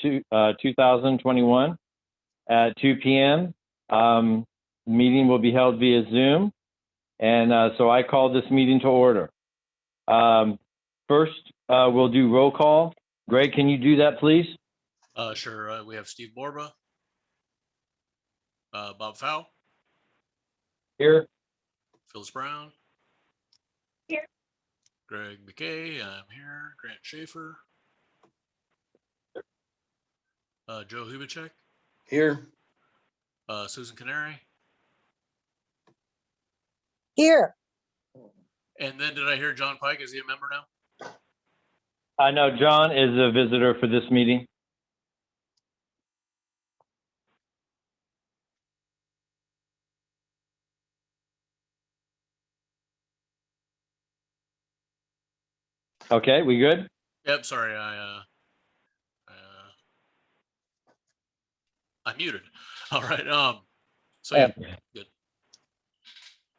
2021 at 2 p.m. Meeting will be held via Zoom. And so I call this meeting to order. First, we'll do roll call. Greg, can you do that, please? Sure. We have Steve Borba, Bob Fow. Here. Phyllis Brown. Here. Greg McKay, I'm here. Grant Schaefer. Joe Hubachek. Here. Susan Canary. Here. And then did I hear John Pike? Is he a member now? No, John is a visitor for this meeting. Okay, we good? Yep. Sorry, I muted. All right. So yeah, good.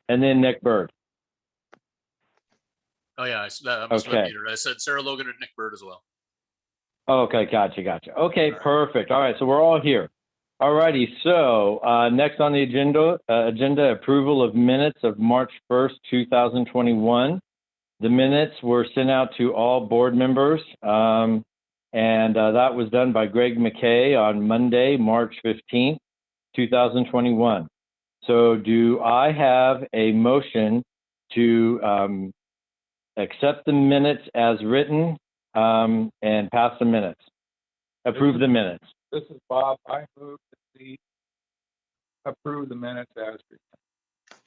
And then Nick Bird. Oh yeah, I must have been muted. I said Sarah Logan and Nick Bird as well. Okay, gotcha. Okay, all right. Perfect. All right, so we're all here. All righty. So next on the agenda, approval of minutes of March 1st, 2021. The minutes were sent out to all board members, and that was done by Greg McKay on Monday, March 15th, 2021. So do I have a motion to accept the minutes as written and pass the minutes? Approve the minutes. This is Bob. I move to approve the minutes as written.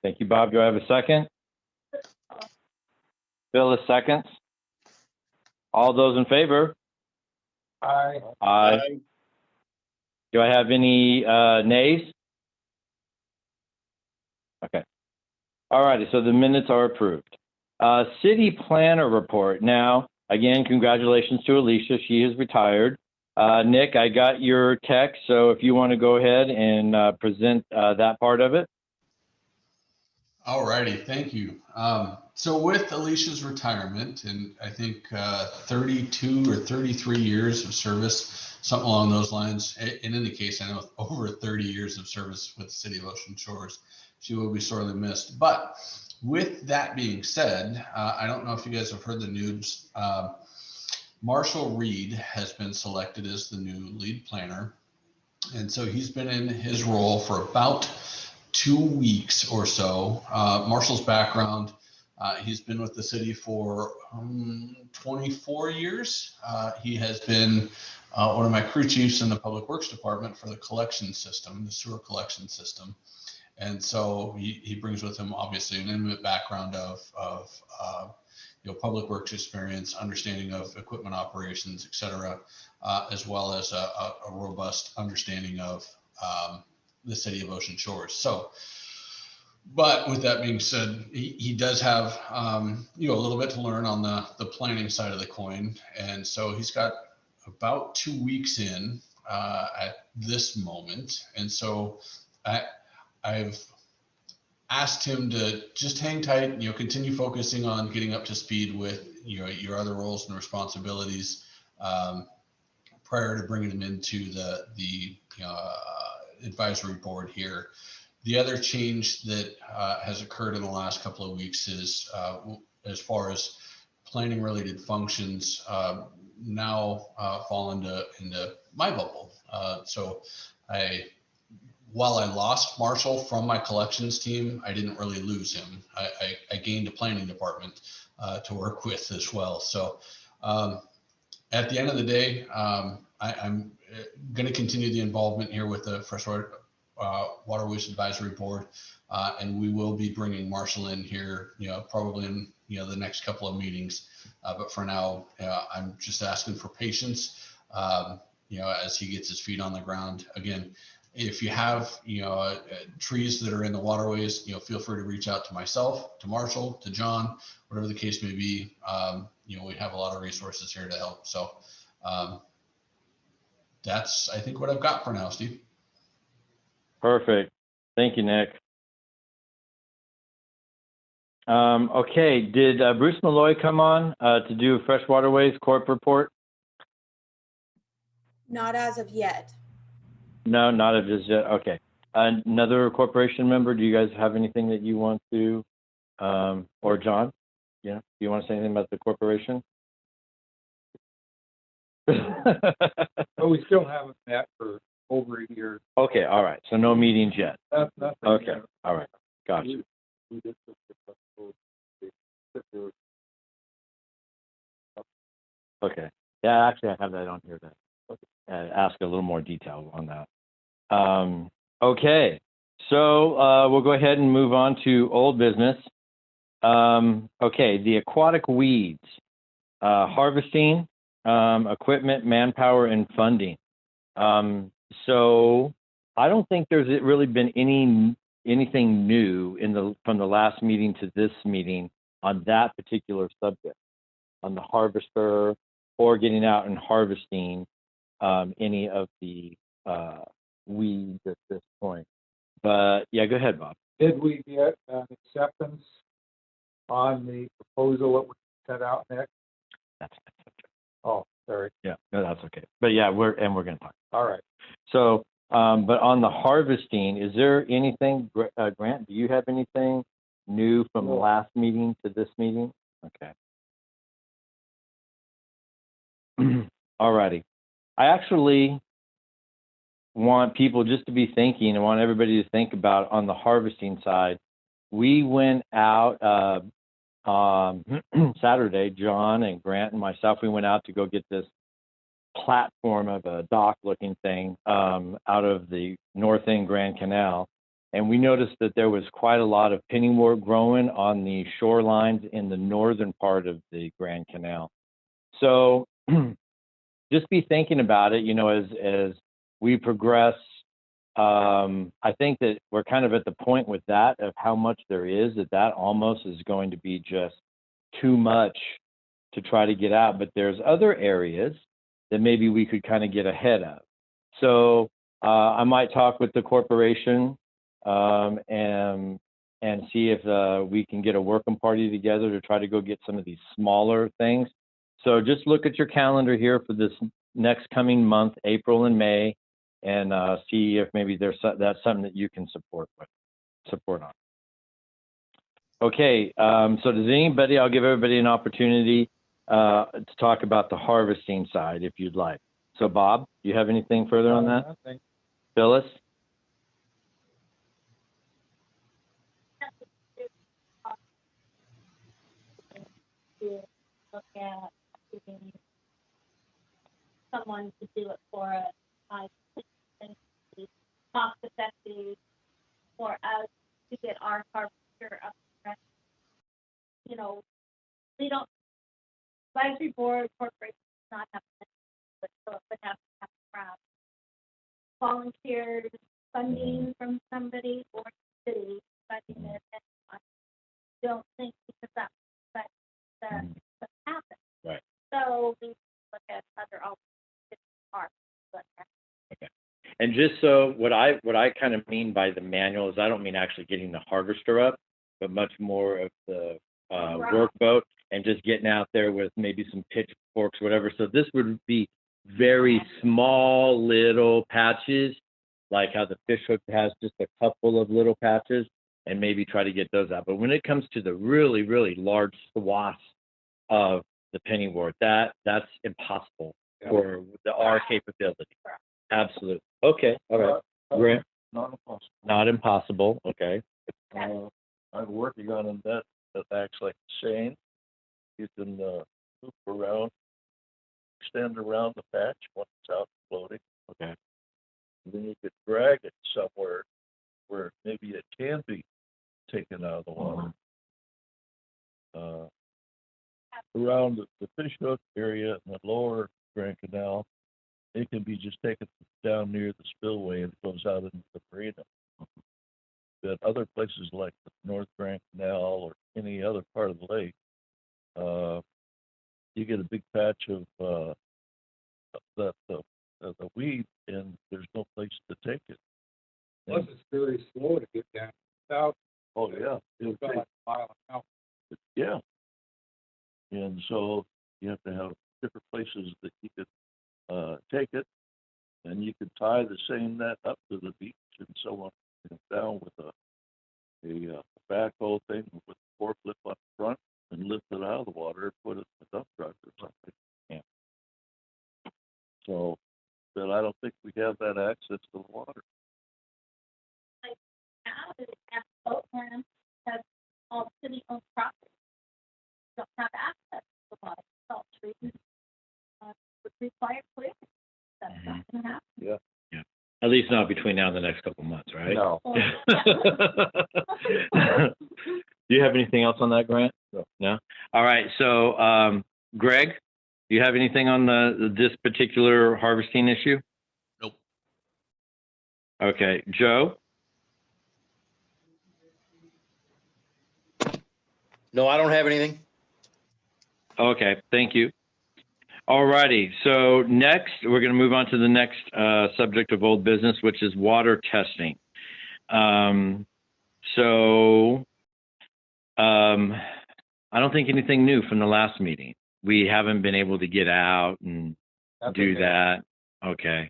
Thank you, Bob. Do I have a second? Phyllis seconds. All those in favor? Aye. Aye. Do I have any nays? Okay. All righty, so the minutes are approved. City planner report. Now, again, congratulations to Alicia. She is retired. Nick, I got your text, so if you want to go ahead and present that part of it. All righty, thank you. So with Alicia's retirement, and I think 32 or 33 years of service, something along those lines, in any case, I know over 30 years of service with the City of Ocean Shores, she will be sorely missed. But with that being said, I don't know if you guys have heard the news. Marshall Reed has been selected as the new lead planner. And so he's been in his role for about 2 weeks or so. Marshall's background, he's been with the city for 24 years. He has been one of my crew chiefs in the Public Works Department for the collection system, the sewer collection system. And so he brings with him obviously an intimate background of public works experience, understanding of equipment operations, et cetera, as well as a robust understanding of the City of Ocean Shores. So, but with that being said, he does have a little bit to learn on the planning side of the coin, and so he's got about 2 weeks in at this moment, and so I've asked him to just hang tight, continue focusing on getting up to speed with your other roles and responsibilities prior to bringing him into the advisory board here. The other change that has occurred in the last couple of weeks is as far as planning related functions now fall into my bubble. So while I lost Marshall from my collections team, I didn't really lose him. I gained a planning department to work with as well. So at the end of the day, I'm going to continue the involvement here with the Freshwater Waterways Advisory Board, and we will be bringing Marshall in here, probably in the next couple of meetings. But for now, I'm just asking for patience, as he gets his feet on the ground. Again, if you have trees that are in the waterways, feel free to reach out to myself, to Marshall, to John, whatever the case may be. We have a lot of resources here to help. So that's, I think, what I've got for now, Steve. Perfect. Thank you, Nick. Okay, did Bruce Malloy come on to do a Fresh Waterways Corp report? Not as of yet. No, not of just yet. Okay. Another corporation member, do you guys have anything that you want to, or John? Yeah, do you want to say anything about the corporation? But we still haven't met for over a year. Okay, all right. So no meetings yet. Nothing. Okay, all right. Gotcha. We did the proposal. Okay. Yeah, actually, I have that on here to ask a little more detail on that. Okay. So we'll go ahead and move on to old business. Okay, the aquatic weeds, harvesting, equipment, manpower, and funding. So I don't think there's really been anything new from the last meeting to this meeting on that particular subject, on the harvester or getting out and harvesting any of the weeds at this point. But yeah, go ahead, Bob. Did we get an acceptance on the proposal that we set out next? That's Oh, sorry. yeah, no, that's okay. But yeah, we're going to talk. All right. So, but on the harvesting, is there anything, Grant, do you have anything new from the No. last meeting to this meeting? Okay. All righty. I actually want people just to be thinking, I want everybody to think about on the harvesting side. We went out Saturday, John and Grant and myself, we went out to go get this platform of a dock looking thing out of the north end Grand Canal. And we noticed that there was quite a lot of pennywort growing on the shorelines in the northern part of the Grand Canal. So just be thinking about it, as we progress. I think that we're kind of at the point with that of how much there is, that almost is going to be just too much to try to get out. But there's other areas that maybe we could kind of get ahead of. So I might talk with the corporation and see if we can get a working party together to try to go get some of these smaller things. So just look at your calendar here for this next coming month, April and May, and see if maybe that's something that you can support on. Okay, so does anybody, I'll give everybody an opportunity to talk about the harvesting side if you'd like. So Bob, do you have anything further on that? Nothing. Phyllis? To look at getting someone to do it for us. I think it's cost effective for us to get our harvester up. We don't, advisory board corporation does not have to, but so it would have to come from volunteers, funding from somebody, or city funding it. And I don't think because that's that happen. Right. So we look at other alternatives. Okay. And just so what I kind of mean by the manual is I don't mean actually getting the harvester up, but much more of the workboat and just getting out there with maybe some pitchforks, whatever. So this would be very small little patches, like how the fish hook has just a couple of little patches, and maybe try to get those out. But when it comes to the really, really large swaths of the pennywort, that's impossible for our capability. Absolutely. Okay. All right. Grant? Not impossible. Not impossible. Okay. I'm working on that acts like a chain. You can loop around, extend around the patch once it's out floating. Okay. Then you could drag it somewhere where maybe it can be taken out of the water. Around the fish hook area in the lower Grand Canal, it can be just taken down near the spillway and it goes out into the marina. But other places like the North Grand Canal or any other part of the lake, you get a big patch of the weed, and there's no place to take it. Plus, it's very slow to get down south. Oh yeah, It's about like a mile an hour. yeah. And so you have to have different places that you could take it. and you could tie the same net up to the beach and so on, down with a backhoe thing with a forklift up front and lift it out of the water and put it in a dump truck or something. Yeah. So, but I don't think we have that access to the water. Now, they have boat lands, have all city-owned property. Don't have access to the water, salt treatment, would require clearing. That's not gonna happen. Yeah. At least not between now and the next couple of months, right? No. Or- Do you have anything else on that, Grant? No. No? All right, so, Greg, do you have anything on this particular harvesting issue? Nope. Okay, Joe? No, I don't have anything. Okay, thank you. All righty, so next, we're going to move on to the next subject of old business, which is water testing. I don't think anything new from the last meeting. We haven't been able to get out and do Nothing that. Okay.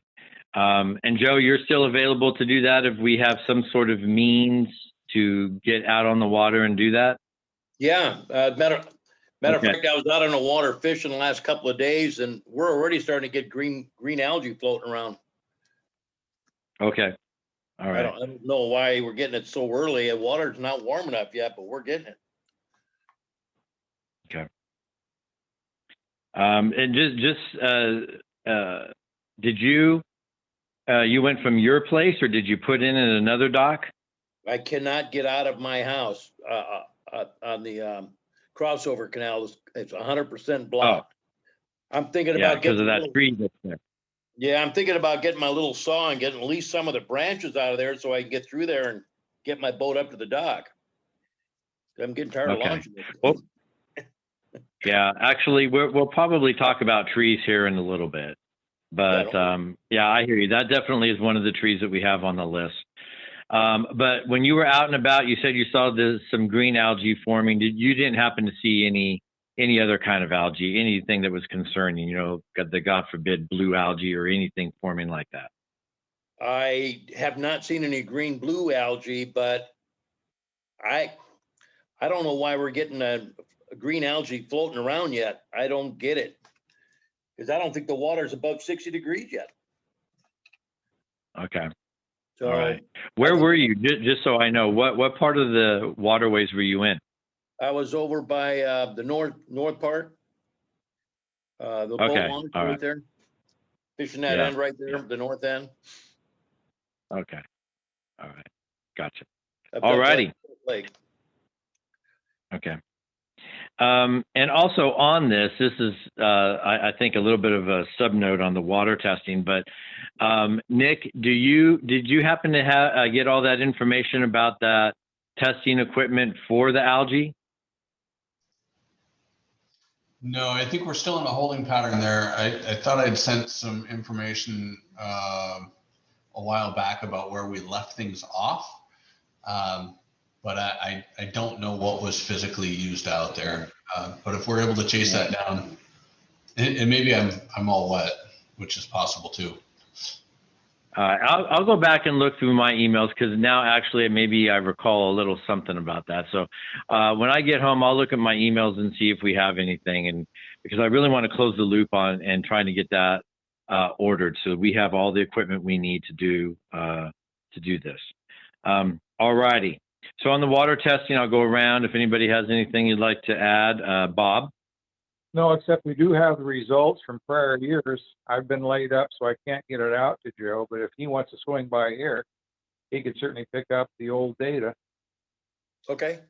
And Joe, you're still available to do that if we have some sort of means to get out on the water and do that? Yeah, matter of Okay. fact, I was out on the water fishing the last couple of days, and we're already starting to get green algae floating around. Okay. All I right. don't know why we're getting it so early. The water's not warm enough yet, but we're getting it. Okay. And did you went from your place or did you put in at another dock? I cannot get out of my house on the crossover canal. It's 100% blocked. I'm thinking Yeah, about because getting of that tree that's there. Yeah, I'm thinking about getting my little saw and getting at least some of the branches out of there so I can get through there and get my boat up to the dock. I'm getting tired of Okay. launching it. Well, yeah, actually, we'll probably talk about trees here in a little bit. But yeah, I hear you. That definitely is one of the trees that we have on the list. But when you were out and about, you said you saw some green algae forming. You didn't happen to see any other kind of algae, anything that was concerning, God forbid, blue algae or anything forming like that? I have not seen any green blue algae, but I don't know why we're getting a green algae floating around yet. I don't get it. Because I don't think the water's above 60 degrees yet. Okay. So, all right. Where were you? Just so I know, what part of the waterways were you in? I was over by the north part. The boat Okay. launch All right right. there. Fishing that Yeah. end right there, Yeah. the north end. Okay. All right. Gotcha. I've All done righty. Lake. Okay. And also on this is, I think, a little bit of a subnote on the water testing, but Nick, did you happen to get all that information about that testing equipment for the algae? No, I think we're still in a holding pattern there. I thought I'd sent some information a while back about where we left things off. But I don't know what was physically used out there. But if we're able to chase that down, and maybe I'm all wet, which is possible too. I'll go back and look through my emails because now actually maybe I recall a little something about that. So when I get home, I'll look at my emails and see if we have anything, and because I really want to close the loop on and trying to get that ordered so we have all the equipment we need to do this. All righty. So on the water testing, I'll go around. If anybody has anything you'd like to add, Bob? No, except we do have the results from prior years. I've been laid up, so I can't get it out to Joe, but if he wants to swing by here, he could certainly pick up the old data. Okay.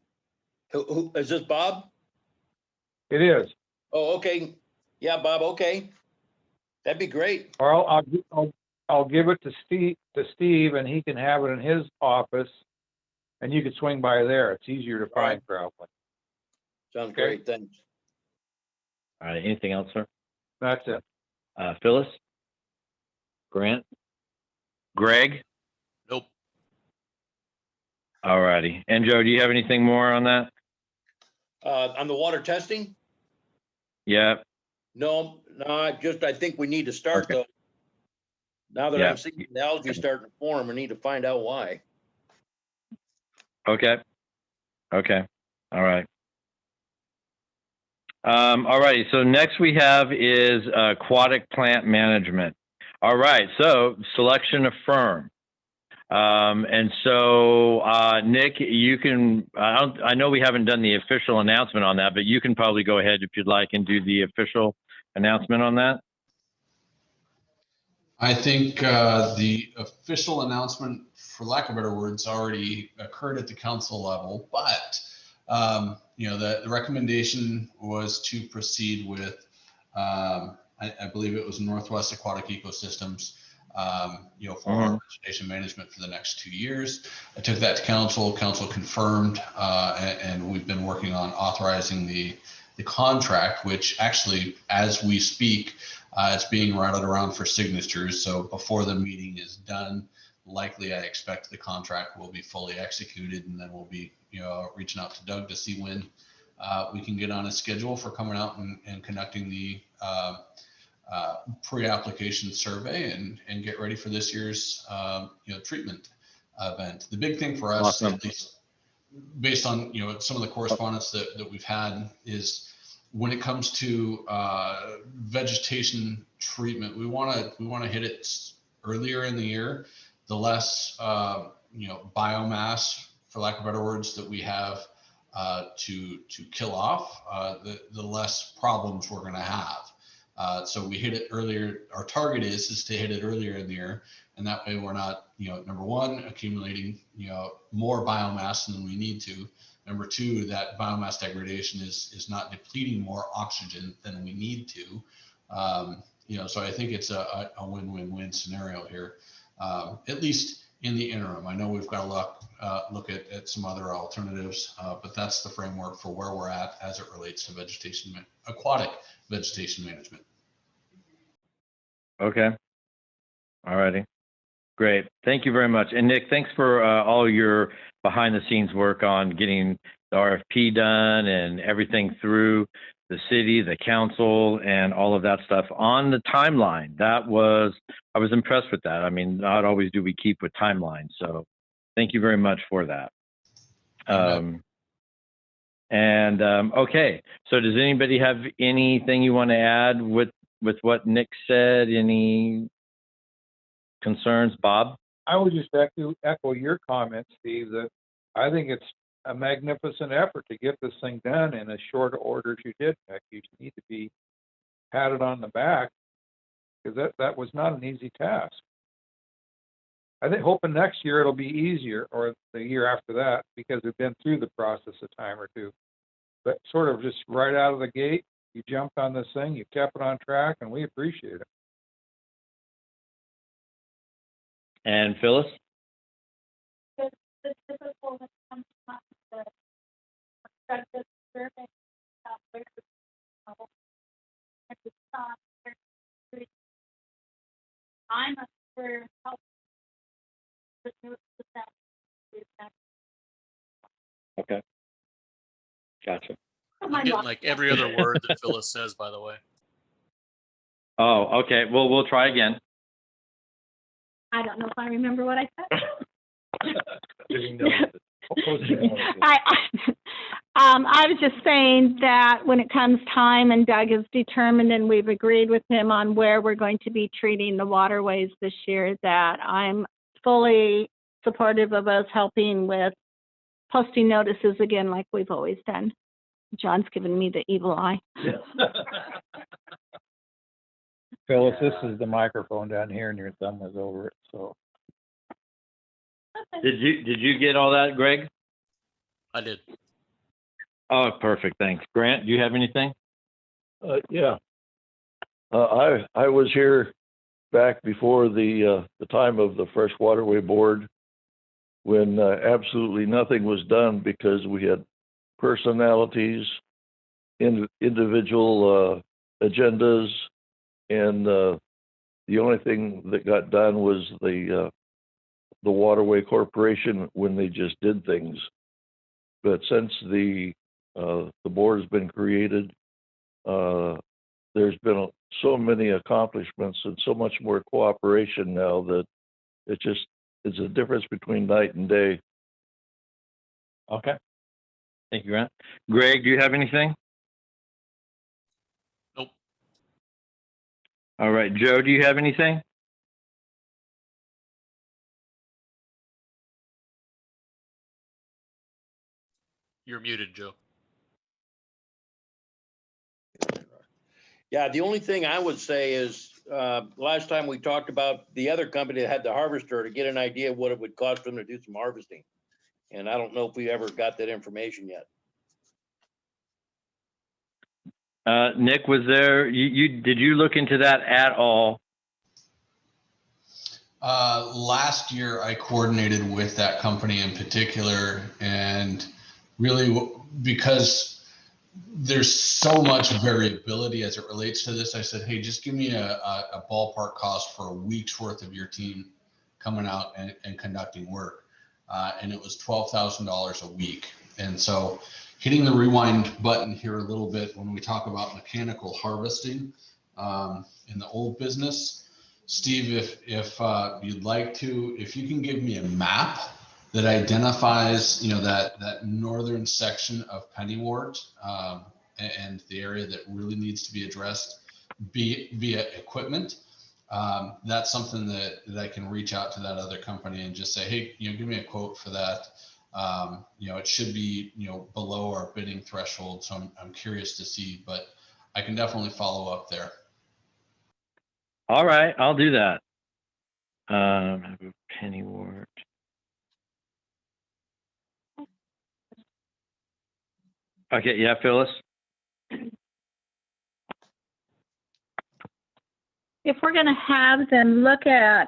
Who is this, Bob? It is. Oh, okay. Yeah, Bob. Okay. That'd be great. Or I'll give it to Steve, and he can have it in his office, and you could swing by there. It's easier to find, probably. Sounds Okay. great. Thanks. All right. Anything else, sir? That's it. Phyllis? Grant? Greg? Nope. All righty. And Joe, do you have anything more on that? On the water testing? Yeah. No, I think we need to start Okay. though. Now that Yeah. I'm seeing the algae starting to form, I need to find out why. Okay. Okay. All right. All righty. So next we have is aquatic plant management. All right. So selection of firm. And so, Nick, you can, I know we haven't done the official announcement on that, but you can probably go ahead if you'd like and do the official announcement on that. I think the official announcement, for lack of better words, already occurred at the council level, but you know, the recommendation was to proceed with, I believe it was Northwest Aquatic Ecosystems, you know, for our vegetation management for the next 2 years. I took that to council. Council confirmed, and we've been working on authorizing the contract, which actually, as we speak, it's being routed around for signatures. So before the meeting is done, likely I expect the contract will be fully executed, and then we'll be, you know, reaching out to Doug to see when we can get on a schedule for coming out and conducting the pre-application survey and get ready for this year's you know, treatment event. The big thing for us, Awesome. at least based on, you know, some of the correspondence that we've had, is when it comes to vegetation treatment, we want to hit it earlier in the year. The less you know, biomass, for lack of better words, that we have to kill off, the less problems we're going to have. So we hit it earlier. Our target is to hit it earlier in the year, and that way we're not, you know, number one, accumulating, you know, more biomass than we need to. Number two, that biomass degradation is not depleting more oxygen than we need to. You know, so I think it's a win-win-win scenario here, at least in the interim. I know we've got to look at some other alternatives, but that's the framework for where we're at as it relates to aquatic vegetation management. Okay. All righty. Great. Thank you very much. And Nick, thanks for all your behind the scenes work on getting the RFP done and everything through the city, the council, and all of that stuff on the timeline. I was impressed with that. I mean, not always do we keep with timelines. So thank you very much for that. Okay. So does anybody have anything you want to add with what Nick said? Any concerns, Bob? I would just echo your comments, Steve, that I think it's a magnificent effort to get this thing done in as short order as you did, Nick. You need to be patted on the back, because that was not an easy task. I think hoping next year it'll be easier, or the year after that, because we've been through the process a time or two. But sort of just right out of the gate, you jumped on this thing, you kept it on track, and we appreciate it. And Phyllis? The typical when it comes to the constructive survey, where the I'm up for help. Okay. Gotcha. I'm getting like every other word that Phyllis says, by the way. Oh, okay. Well, we'll try again. I don't know if I remember what I said. I was just saying that when it comes time and Doug is determined and we've agreed with him on where we're going to be treating the waterways this year, that I'm fully supportive of us helping with posting notices again like we've always done. John's giving me the evil eye. Phyllis, this is the microphone down here, and your thumb was over it. So Did you get all that, Greg? I did. Oh, perfect. Thanks. Grant, do you have anything? Yeah. I was here back before the time of the first Waterway Board, when absolutely nothing was done because we had personalities, individual agendas, and the only thing that got done was the Waterway Corporation when they just did things. But since the board has been created, there's been so many accomplishments and so much more cooperation now that it just is a difference between night and day. Okay. Thank you, Grant. Greg, do you have anything? Nope. All right. Joe, do you have anything? You're muted, Joe. Yeah, the only thing I would say is, last time we talked about the other company that had the harvester to get an idea of what it would cost them to do some harvesting. And I don't know if we ever got that information yet. Nick, was there, did you look into that at all? Last year, I coordinated with that company in particular, and really because there's so much variability as it relates to this, I said, hey, just give me a ballpark cost for a week's worth of your team coming out and conducting work. And it was $12,000 a week. And so hitting the rewind button here a little bit when we talk about mechanical harvesting in the old business, Steve, if you'd like to, if you can give me a map that identifies, that northern section of Pennywort and the area that really needs to be addressed via equipment, that's something that I can reach out to that other company and just say, hey, give me a quote for that. It should be, below our bidding threshold. So I'm curious to see, but I can definitely follow up there. All right, I'll do that. Pennywort. Okay, yeah, Phyllis. If we're going to have them look at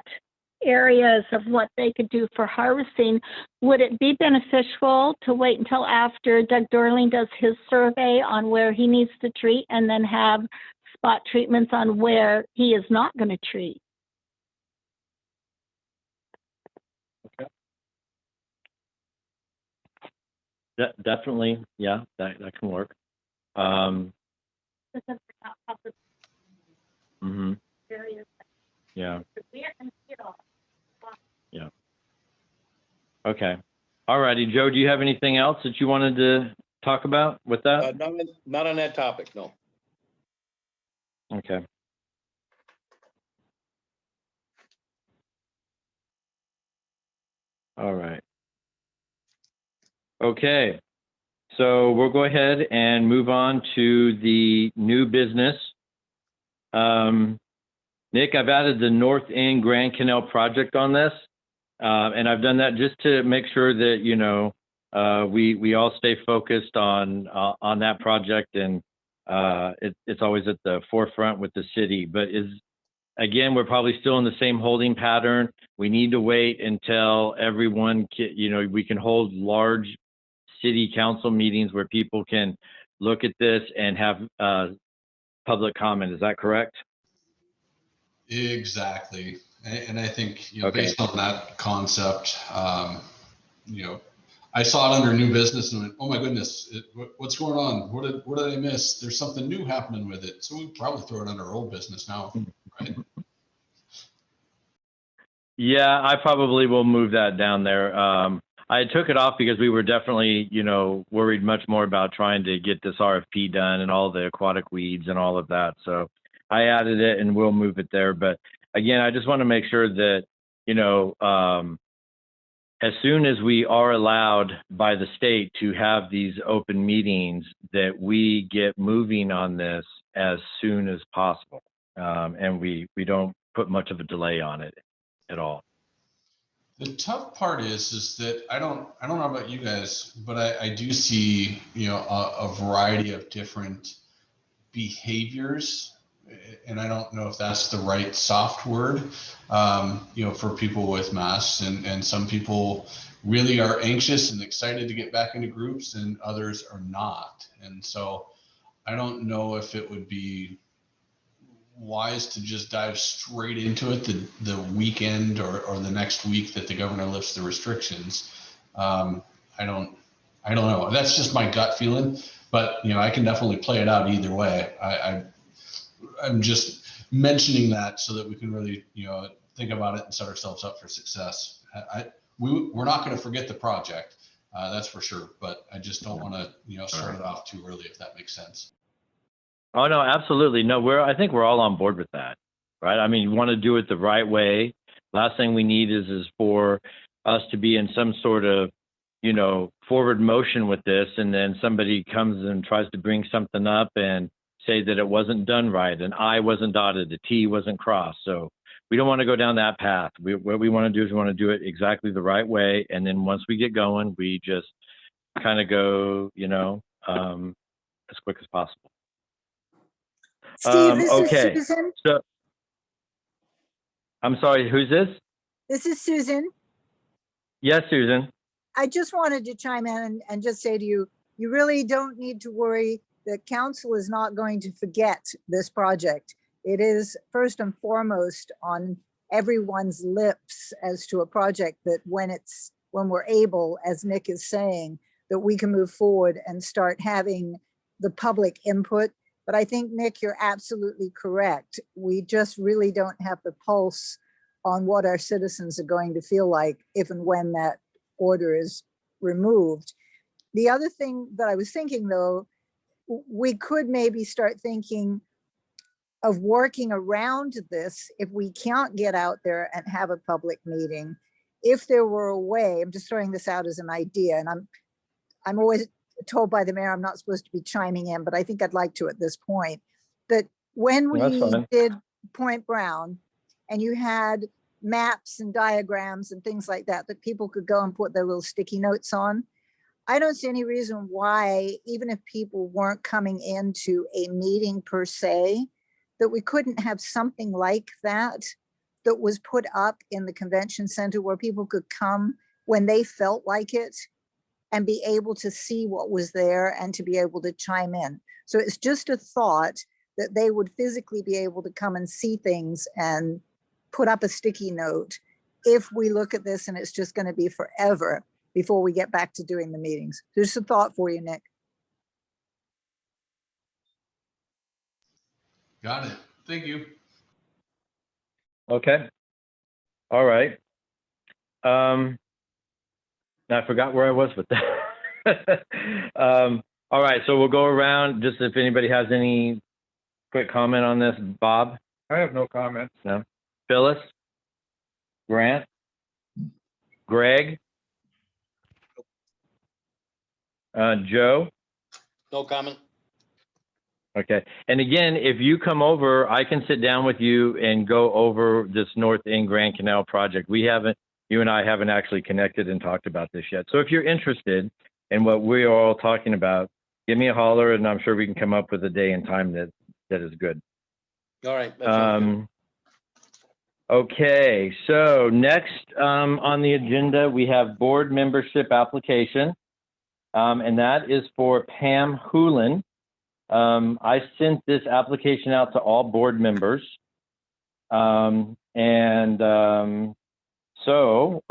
areas of what they could do for harvesting, would it be beneficial to wait until after Doug Dorling does his survey on where he needs to treat and then have spot treatments on where he is not going to treat? Okay. Definitely, yeah, that can work. Mm-hmm. Yeah. Yeah. Okay. All righty, Joe, do you have anything else that you wanted to talk about with that? Not on that topic, no. Okay. All right. Okay. So we'll go ahead and move on to the new business. Nick, I've added the North End Grand Canal project on this. And I've done that just to make sure that, we all stay focused on that project, and it's always at the forefront with the city. But again, we're probably still in the same holding pattern. We need to wait until everyone we can hold large city council meetings where people can look at this and have public comment. Is that correct? Exactly. And I think, Okay. based on that concept, I saw it under new business and went, oh my goodness, what's going on? What did I miss? There's something new happening with it. So we probably throw it under old business now, right? Yeah, I probably will move that down there. I took it off because we were definitely, worried much more about trying to get this RFP done and all the aquatic weeds and all of that. So I added it and we'll move it there. But again, I just want to make sure that, as soon as we are allowed by the state to have these open meetings, that we get moving on this as soon as possible. And we don't put much of a delay on it at all. The tough part is that I don't know about you guys, but I do see, a variety of different behaviors, and I don't know if that's the right soft word, for people with masks, and some people really are anxious and excited to get back into groups, and others are not. And so I don't know if it would be wise to just dive straight into it the weekend or the next week that the governor lifts the restrictions. I don't know. That's just my gut feeling, but I can definitely play it out either way. I'm just mentioning that so that we can really, think about it and set ourselves up for success. We're not going to forget the project, that's for sure. But I just don't want to, start it off too early, if that makes sense. Oh, no, absolutely. No, I think we're all on board with that, right? I mean, you want to do it the right way. Last thing we need is for us to be in some sort of, forward motion with this, and then somebody comes and tries to bring something up and say that it wasn't done right, an I wasn't dotted, a T wasn't crossed. So we don't want to go down that path. What we want to do is we want to do it exactly the right way. And then once we get going, we just kind of go, as quick as possible. Steve, this okay. is Susan. So, I'm sorry, who's this? This is Susan. Yes, Susan. I just wanted to chime in and just say to you, you really don't need to worry. The council is not going to forget this project. It is first and foremost on everyone's lips as to a project that when we're able, as Nick is saying, that we can move forward and start having the public input. But I think, Nick, you're absolutely correct. We just really don't have the pulse on what our citizens are going to feel like if and when that order is removed. The other thing that I was thinking, though, we could maybe start thinking of working around this if we can't get out there and have a public meeting. If there were a way, I'm just throwing this out as an idea, and I'm always told by the mayor I'm not supposed to be chiming in, but I think I'd like to at this point, that when we did Point Brown and you had maps and diagrams and things like that people could go and put their little sticky notes on, I don't see any reason why, even if people weren't coming into a meeting per se, that we couldn't have something like that was put up in the convention center where people could come when they felt like it and be able to see what was there and to be able to chime in. So it's just a thought that they would physically be able to come and see things and put up a sticky note if we look at this and it's just going to be forever before we get back to doing the meetings. There's a thought for you, Nick. Got it. Thank you. Okay. All right. I forgot where I was with that. All right. So we'll go around just if anybody has any quick comment on this. Bob? I have no comments. No. Phyllis? Grant? Greg? Joe? No comment. Okay. And again, if you come over, I can sit down with you and go over this North End Grand Canal project. You and I haven't actually connected and talked about this yet. So if you're interested in what we are all talking about, give me a holler and I'm sure we can come up with a day and time that is good. All right. That sounds good. Okay, so next on the agenda, we have board membership application, and that is for Pam Hoolan. I sent this application out to all board members. So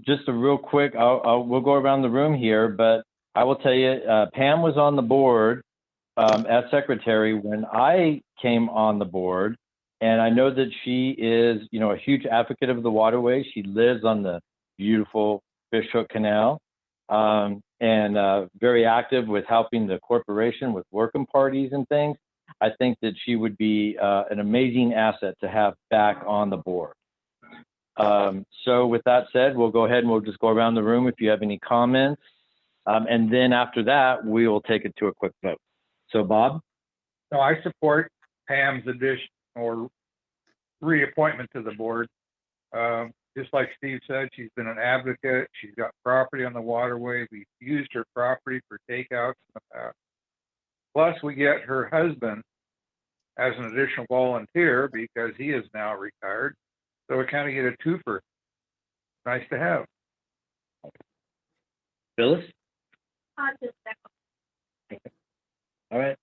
just a real quick, we'll go around the room here, but I will tell you, Pam was on the board as secretary when I came on the board. And I know that she is, a huge advocate of the waterways. She lives on the beautiful Fishhook Canal, and very active with helping the corporation with working parties and things. I think that she would be an amazing asset to have back on the board. So with that said, we'll go ahead and we'll just go around the room if you have any comments. And then after that, we will take it to a quick vote. So Bob? No, I support Pam's addition or reappointment to the board. Just like Steve said, she's been an advocate. She's got property on the waterway. We've used her property for takeouts in the past. Plus, we get her husband as an additional volunteer because he is now retired. So we kind of get a twofer. Nice to have. Phyllis? Just All right.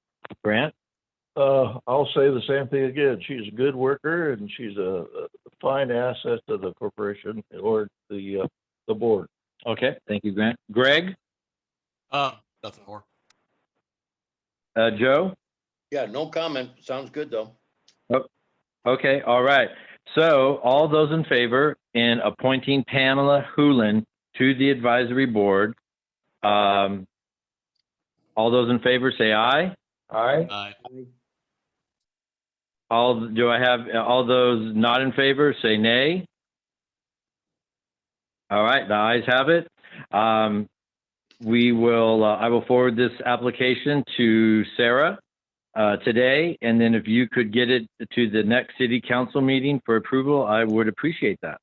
Grant? I'll say the same thing again. She's a good worker and she's a fine asset to the corporation or the board. Okay. Thank you, Grant. Greg? Nothing more. Joe? Yeah, no comment. Sounds good, though. Okay, all right. So all those in favor in appointing Pamela Hoolan to the advisory board, all those in favor say aye. Aye. Aye. Do I have all those not in favor say nay? All right, the ayes have it. I will forward this application to Sarah today, and then if you could get it to the next city council meeting for approval, I would appreciate that.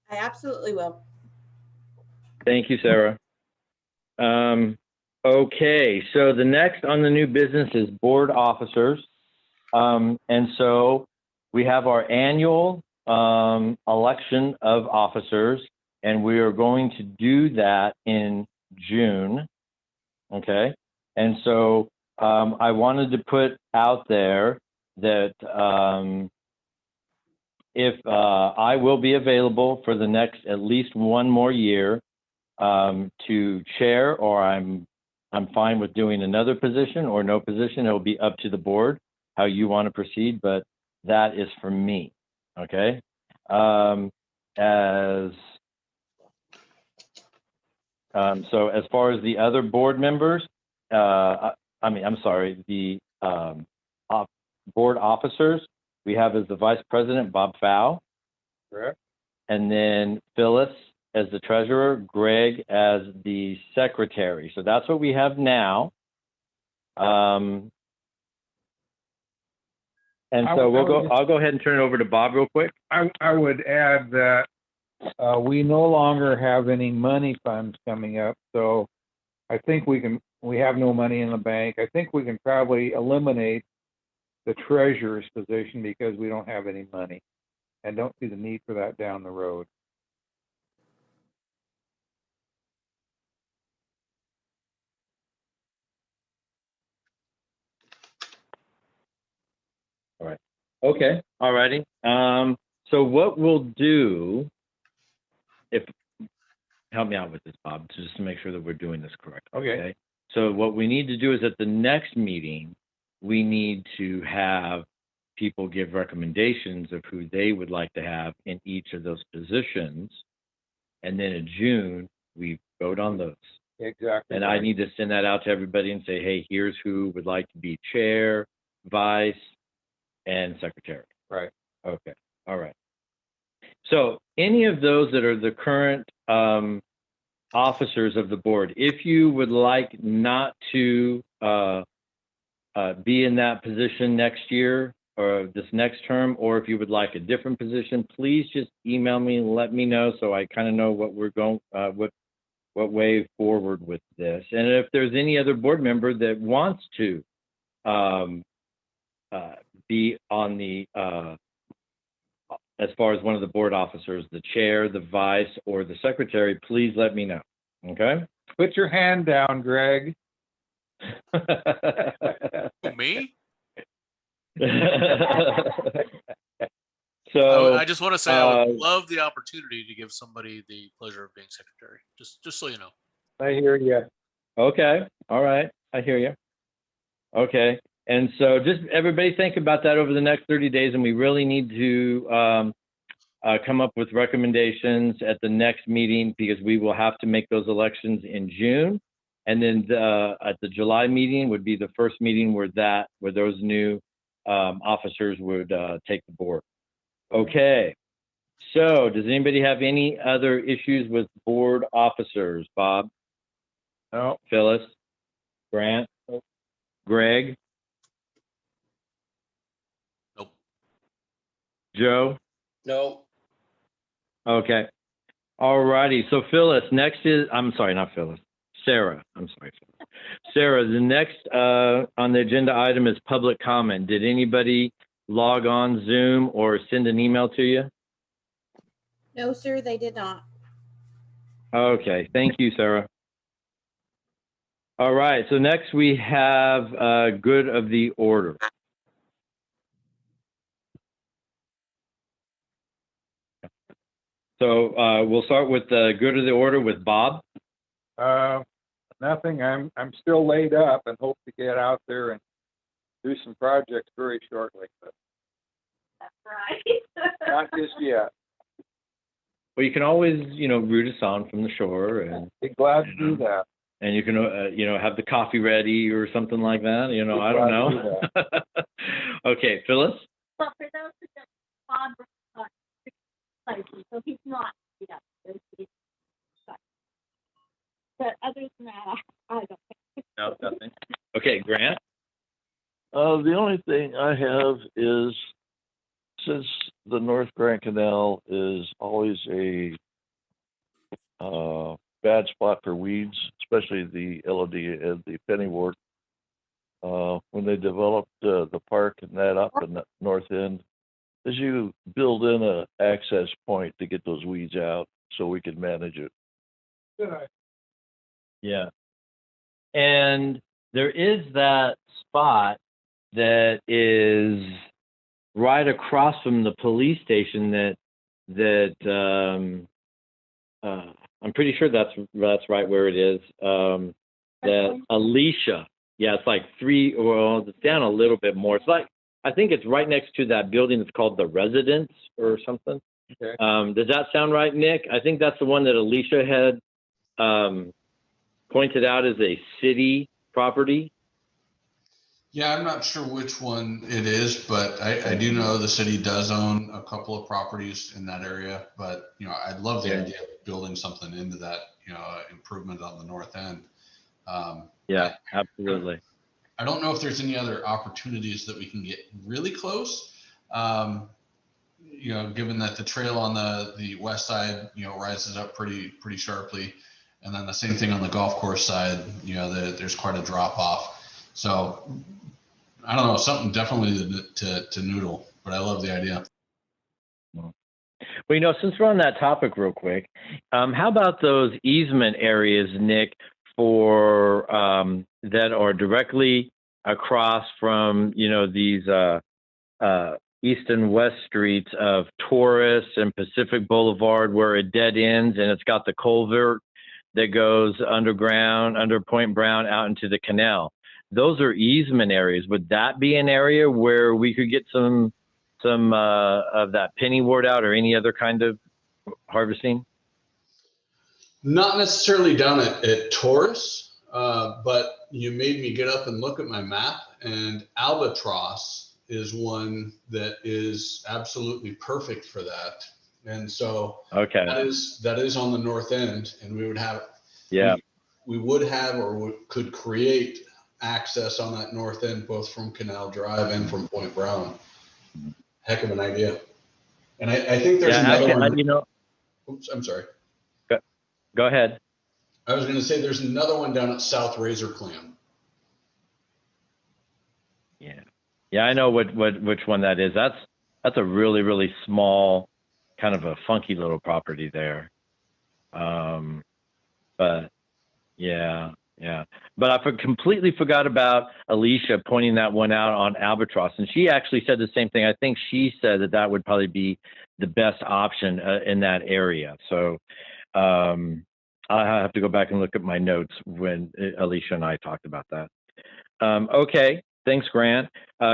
I absolutely will. Thank you, Sarah. Okay, so the next on the new business is board officers. And so we have our annual election of officers, and we are going to do that in June. Okay, and so I wanted to put out there that if I will be available for the next at least one more year to chair, or I'm fine with doing another position or no position. It will be up to the board how you want to proceed, but that is for me. Okay. So as far as the other board members, I'm sorry, the board officers, we have as the vice president, Bob Fow. Correct. And then Phyllis as the treasurer, Greg as the secretary. So that's what we have now. And so I'll go ahead and turn it over to Bob real quick. I would add that we no longer have any money funds coming up, so I think we have no money in the bank. I think we can probably eliminate the treasurer's position because we don't have any money and don't see the need for that down the road. All right. Okay. All righty. So what we'll do, help me out with this, Bob, just to make sure that we're doing this correctly. Okay. So what we need to do is at the next meeting, we need to have people give recommendations of who they would like to have in each of those positions. And then in June, we vote on those. Exactly. And I need to send that out to everybody and say, hey, here's who would like to be chair, vice, and secretary. Right. Okay. All right. So any of those that are the current officers of the board, if you would like not to be in that position next year or this next term, or if you would like a different position, please just email me and let me know so I kind of know what we're going, what way forward with this. And if there's any other board member that wants to be on the as far as one of the board officers, the chair, the vice, or the secretary, please let me know. Okay? Put your hand down, Greg. Who, me? So I just want to say I would love the opportunity to give somebody the pleasure of being secretary. Just so you know. I hear you. okay. All right. I hear you. Okay. And so just everybody think about that over the next 30 days, and we really need to come up with recommendations at the next meeting because we will have to make those elections in June. And then at the July meeting would be the first meeting where those new officers would take the board. Okay. So does anybody have any other issues with board officers? Bob? No. Phyllis? Grant? Greg? Nope. Joe? No, Okay. All righty. So Phyllis, next is, I'm sorry, not Phyllis. Sarah. I'm sorry. Sarah, the next on the agenda item is public comment. Did anybody log on Zoom or send an email to you? No, sir, they did not. Okay. Thank you, Sarah. All right. So next we have good of the order. So we'll start with the good of the order with Bob. Nothing. I'm still laid up and hope to get out there and do some projects very shortly, but That's right. not just yet. Well, you can always, root us on from the shore, and Be glad to do that. you can, have the coffee ready or something like that. I don't glad to know. Okay, Phyllis. But for those who don't, Bob was places, so he's not, but other than that, I don't think. No, nothing. Okay, Grant. The only thing I have is, since the North Grand Canal is always a bad spot for weeds, especially the LOD and the pennywort, when they developed the park and that up in the north end, as you build in a access point to get those weeds out so we can manage it. Yeah. And there is that spot that is right across from the police station that I'm pretty sure that's right where it is. That Alicia. Yeah, it's like it's down a little bit more. It's like, I think it's right next to that building that's called the Residence or something. Okay. Does that sound right, Nick? I think that's the one that Alicia had pointed out as a city property. Yeah, I'm not sure which one it is, but I do know the city does own a couple of properties in that area. But, I'd love the idea of building something into that, improvement on the north end. Yeah, absolutely. I don't know if there's any other opportunities that we can get really close. Given that the trail on the west side, rises up pretty sharply. And then the same thing on the golf course side, there's quite a drop off. So I don't know, something definitely to noodle, but I love the idea. Well, since we're on that topic real quick, how about those easement areas, Nick, for that are directly across from, these east and west streets of Taurus and Pacific Boulevard, where it dead ends and it's got the culvert that goes underground under Point Brown out into the canal. Those are easement areas. Would that be an area where we could get some of that pennywort out, or any other kind of harvesting? Not necessarily down at Taurus, but you made me get up and look at my map, and Albatross is one that is absolutely perfect for that. And so okay, that is on the north end, and we would have, we would have, or could create access on that north end, both from Canal Drive and from Point Brown. Heck of an idea. And I think there's another one. Oops, I'm sorry. Go ahead. I was going to say there's another one down at South Razor Clam. Yeah, I know which one that is. That's a really, really small, kind of a funky little property there. But yeah. But I completely forgot about Alicia pointing that one out on Albatross, and she actually said the same thing. I think she said that would probably be the best option in that area. So I have to go back and look at my notes when Alicia and I talked about that. Okay, thanks, Grant.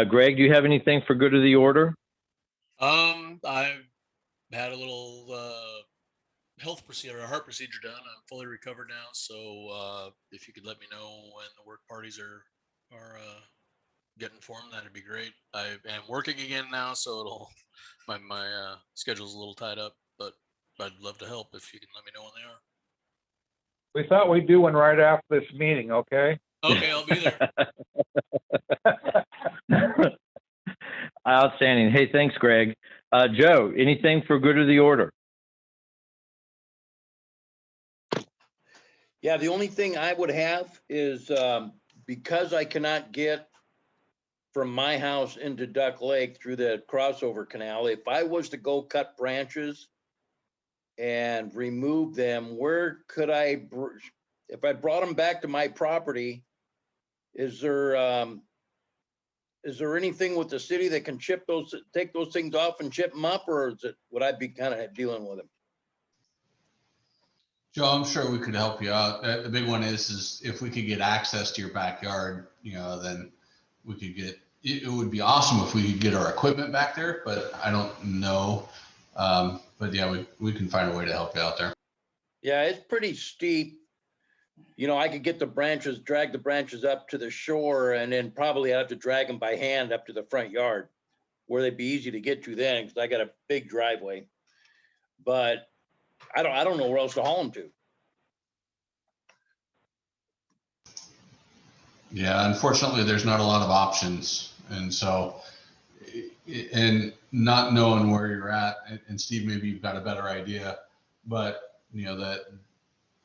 Greg, do you have anything for good of the order? I've had a little heart procedure done. I'm fully recovered now. So if you could let me know when the work parties are getting formed, that'd be great. I am working again now, so my schedule's a little tied up, but I'd love to help if you can let me know when they are. We thought we'd do one right after this meeting, okay? Okay, I'll be there. Outstanding. Hey, thanks, Greg. Joe, anything for good of the order? Yeah, the only thing I would have is because I cannot get from my house into Duck Lake through the crossover canal, if I was to go cut branches and remove them, where could if I brought them back to my property, is there anything with the city that can take those things off and chip them up, or would I be kind of dealing with them? Joe, I'm sure we could help you out. The big one is if we could get access to your backyard, then we could get, it would be awesome if we could get our equipment back there, but I don't know. But yeah, we can find a way to help you out there. Yeah, it's pretty steep. I could get the branches, drag the branches up to the shore, and then probably I'd have to drag them by hand up to the front yard where they'd be easy to get to then, because I got a big driveway. But I don't know where else to haul them to. Yeah, unfortunately, there's not a lot of options. And so, and not knowing where you're at, and Steve, maybe you've got a better idea, but that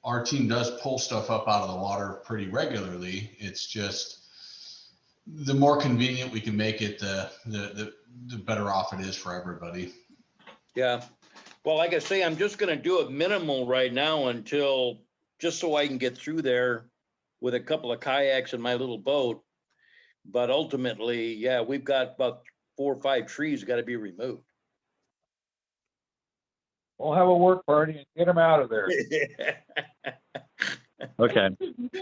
our team does pull stuff up out of the water pretty regularly. It's just the more convenient we can make it, the better off it is for everybody. Yeah. Well, like I say, I'm just going to do it minimal right now until, just so I can get through there with a couple of kayaks and my little boat. But ultimately, yeah, we've got about 4 or 5 trees got to be removed. We'll have a work party and get them out of there. Okay.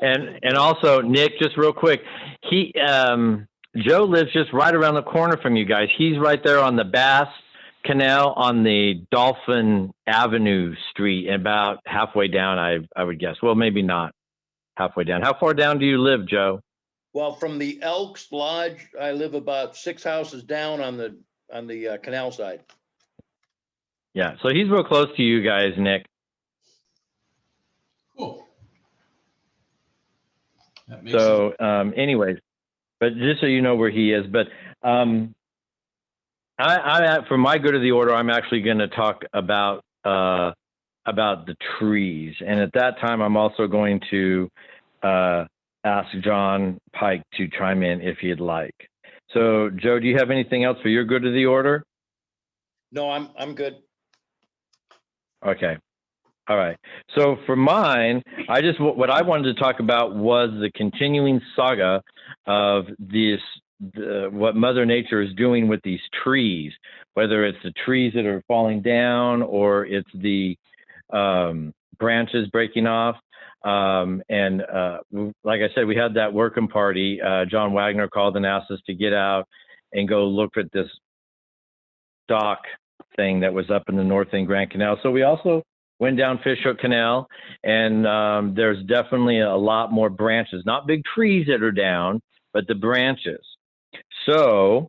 And also, Nick, just real quick, Joe lives just right around the corner from you guys. He's right there on the Bass Canal on the Dolphin Avenue Street, about halfway down, I would guess. Well, maybe not halfway down. How far down do you live, Joe? Well, from the Elks Lodge, I live about 6 houses down on the canal side. Yeah, so he's real close to you guys, Nick. Cool. That makes sense. Anyways, but just so you know where he is, but for my good of the order, I'm actually going to talk about the trees, and at that time, I'm also going to ask John Pike to chime in if he'd like. So, Joe, do you have anything else for your good of the order? No, I'm good. Okay. All right. So for mine, what I wanted to talk about was the continuing saga of what Mother Nature is doing with these trees, whether it's the trees that are falling down or it's the branches breaking off. And like I said, we had that working party. John Wagner called and asked us to get out and go look at this dock thing that was up in the North End Grand Canal. So we also went down Fishhook Canal, and there's definitely a lot more branches, not big trees that are down, but the branches. So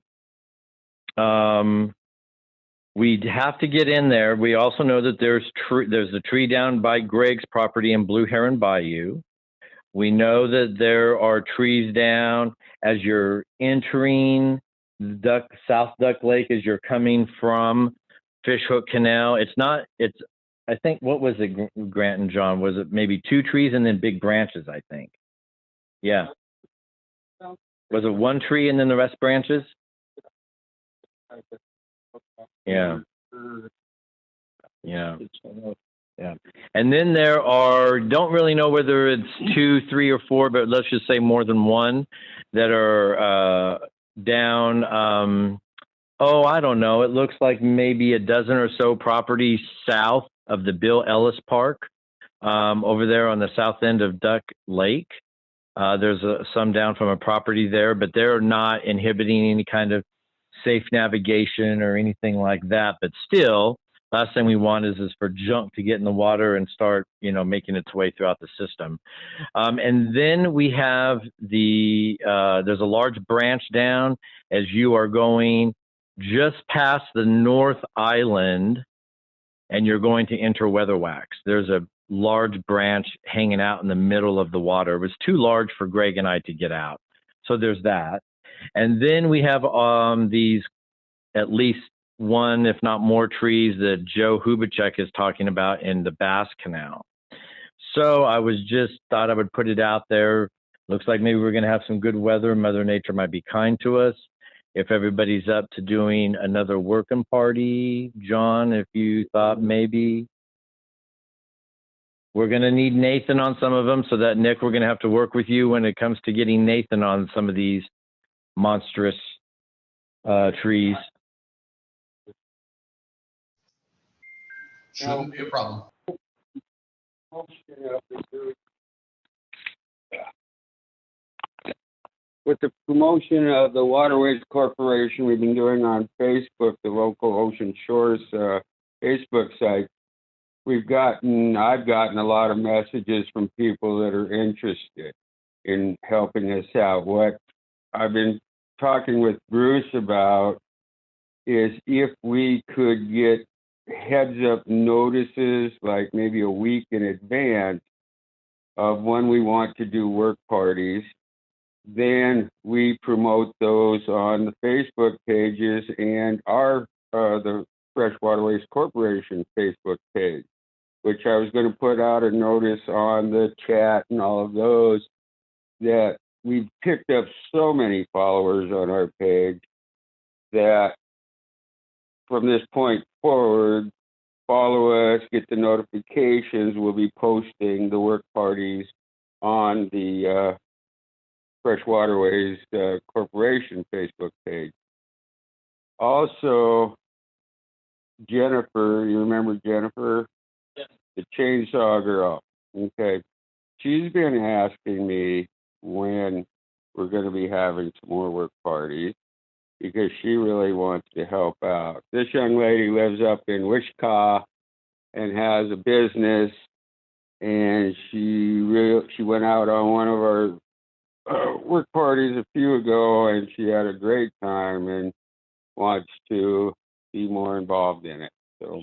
we'd have to get in there. We also know that there's a tree down by Greg's property in Blue Heron Bayou. We know that there are trees down as you're entering South Duck Lake, as you're coming from Fishhook Canal. I think, what was it, Grant and John? Was it maybe 2 trees and then big branches, I think? Yeah. Was it 1 tree and then the rest branches? Yeah. Yeah. Yeah. And then there are, don't really know whether it's 2, 3, or 4, but let's just say more than 1 that are down. I don't know. It looks like maybe a dozen or so properties south of the Bill Ellis Park, over there on the south end of Duck Lake. There's some down from a property there, but they're not inhibiting any kind of safe navigation or anything like that. But still, last thing we want is for junk to get in the water and start, making its way throughout the system. And then we have there's a large branch down as you are going just past the North Island, and you're going to enter Weatherwax. There's a large branch hanging out in the middle of the water. It was too large for Greg and I to get out. So there's that. And then we have these at least 1, if not more, trees that Joe Hubachek is talking about in the Bass Canal. So I thought I would put it out there. Looks like maybe we're going to have some good weather. Mother Nature might be kind to us. If everybody's up to doing another working party, John, if you thought maybe we're going to need Nathan on some of them, so that, Nick, we're going to have to work with you when it comes to getting Nathan on some of these monstrous trees. Shouldn't be a problem. With the promotion of the Waterways Corporation we've been doing on Facebook, the local Ocean Shores Facebook site, I've gotten a lot of messages from people that are interested in helping us out. What I've been talking with Bruce about is if we could get heads up notices, like maybe a week in advance of when we want to do work parties. Then we promote those on the Facebook pages and the Fresh Waterways Corporation Facebook page, which I was going to put out a notice on the chat and all of those, that we've picked up so many followers on our page that from this point forward, follow us, get the notifications. We'll be posting the work parties on the Fresh Waterways Corporation Facebook page. Also, Jennifer, you remember Jennifer? Yes. The chainsaw girl. Okay. She's been asking me when we're going to be having some more work parties because she really wants to help out. This young lady lives up in Wichita and has a business, and she went out on one of our work parties a few ago, and she had a great time and wants to be more involved in it. So,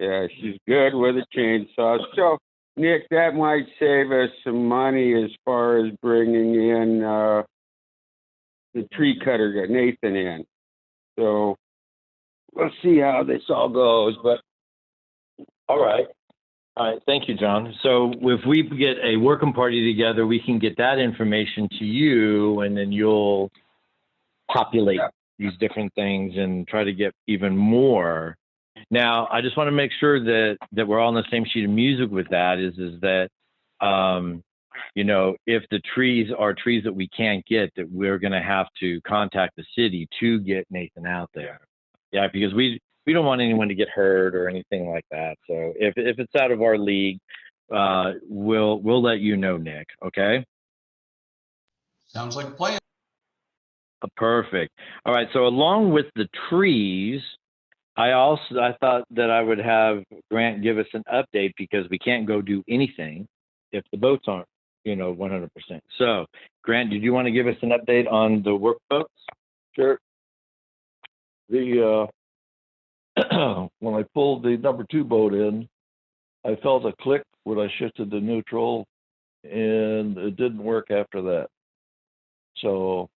yeah, she's good with a chainsaw. So, Nick, that might save us some money as far as bringing in the tree cutter, Nathan, in. So, we'll see how this all goes. But All right. All right. Thank you, John. So if we get a working party together, we can get that information to you, and then you'll populate these different things and try to get even more. Now, I just want to make sure that we're all on the same sheet of music with that is that, you know, if the trees are trees that we can't get, that we're going to have to contact the city to get Nathan out there. Yeah, because we don't want anyone to get hurt or anything like that. So if it's out of our league, we'll let you know, Nick. Okay. Sounds like a plan. Perfect. All right. So along with the trees, I thought that I would have Grant give us an update because we can't go do anything if the boats aren't, 100%. So Grant, did you want to give us an update on the work boats? Sure. The when I pulled the number 2 boat in, I felt a click when I shifted to neutral, and it didn't work after that. So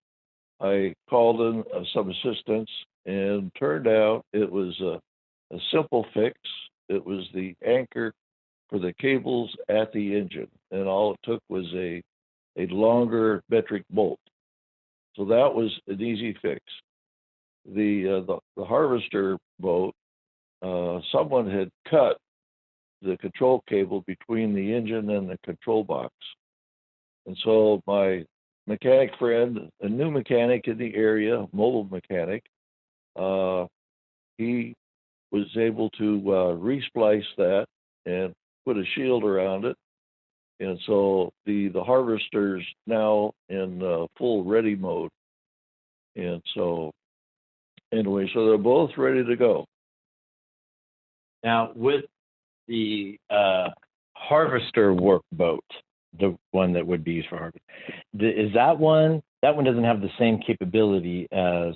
I called in some assistance, and turned out it was a simple fix. It was the anchor for the cables at the engine, and all it took was a longer metric bolt. So that was an easy fix. The harvester boat, someone had cut the control cable between the engine and the control box. And so my mechanic friend, a new mechanic in the area, mobile mechanic, he was able to resplice that and put a shield around it. And so the harvester's now in full ready mode. And so anyway, so they're both ready to go. Now with the harvester work boat, the one that would be used for harvest, is that one doesn't have the same capability as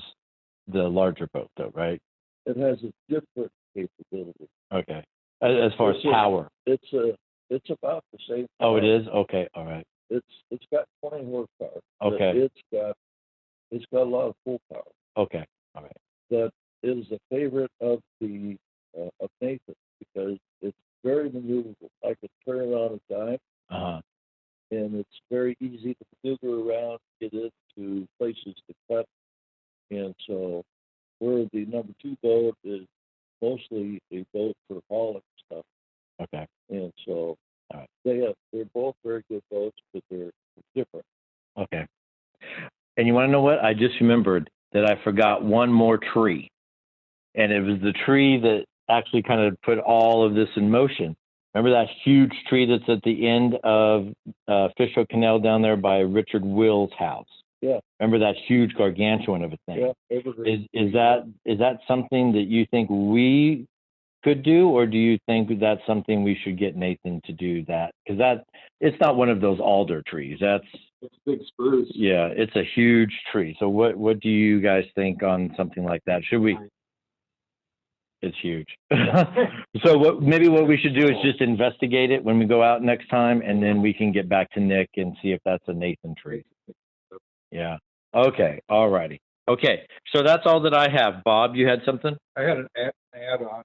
the larger boat though, right? It has a different capability. Okay. As far as power. It's about the same. Oh, it is? Okay, all right. It's got 20 horsepower. Okay. It's got a lot of full power. Okay, all right. That is a favorite of the of Nathan because it's very maneuverable. I can turn it on a dime. Uh-huh. And it's very easy to maneuver around, get into places to cut. And so where the number 2 boat is mostly a boat for hauling stuff. Okay. And so all right. they're both very good boats, but they're different. Okay. And you want to know what? I just remembered that I forgot one more tree. And it was the tree that actually kind of put all of this in motion. Remember that huge tree that's at the end of Fishhook Canal down there by Richard Will's house? Yeah. Remember that huge gargantuan of a thing? Yeah. Is that something that you think we could do, or do you think that's something we should get Nathan to do that? Because it's not one of those alder trees. It's big spruce. Yeah, it's a huge tree. So what do you guys think on something like that? Should we? It's huge. So maybe what we should do is just investigate it when we go out next time, and then we can get back to Nick and see if that's a Nathan tree. Yeah. Okay. All righty. Okay. So that's all that I have. Bob, you had something? I had an add-on.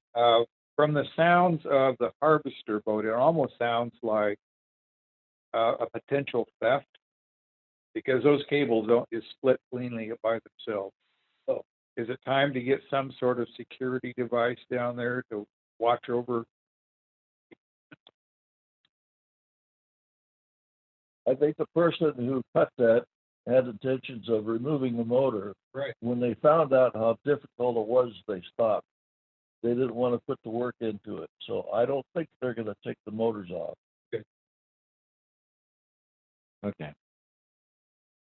From the sounds of the harvester boat, it almost sounds like a potential theft, because those cables don't just split cleanly by themselves. So is it time to get some sort of security device down there to watch over? I think the person who cut that had intentions of removing the motor. Right. When they found out how difficult it was, they stopped. They didn't want to put the work into it. So I don't think they're going to take the motors off. Okay.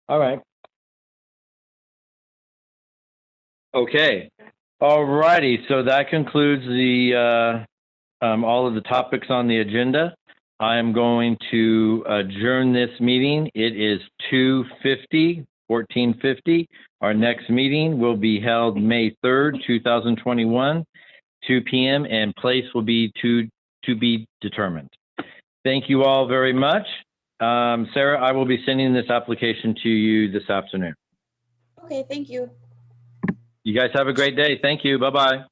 All right. Okay. All righty. So that concludes the all of the topics on the agenda. I am going to adjourn this meeting. It is 14:50. Our next meeting will be held May 3rd, 2021, 2 p.m. and place will be to be determined. Thank you all very much. Sarah, I will be sending this application to you this afternoon. Okay, thank you. You guys have a great day. Thank you. Bye-bye.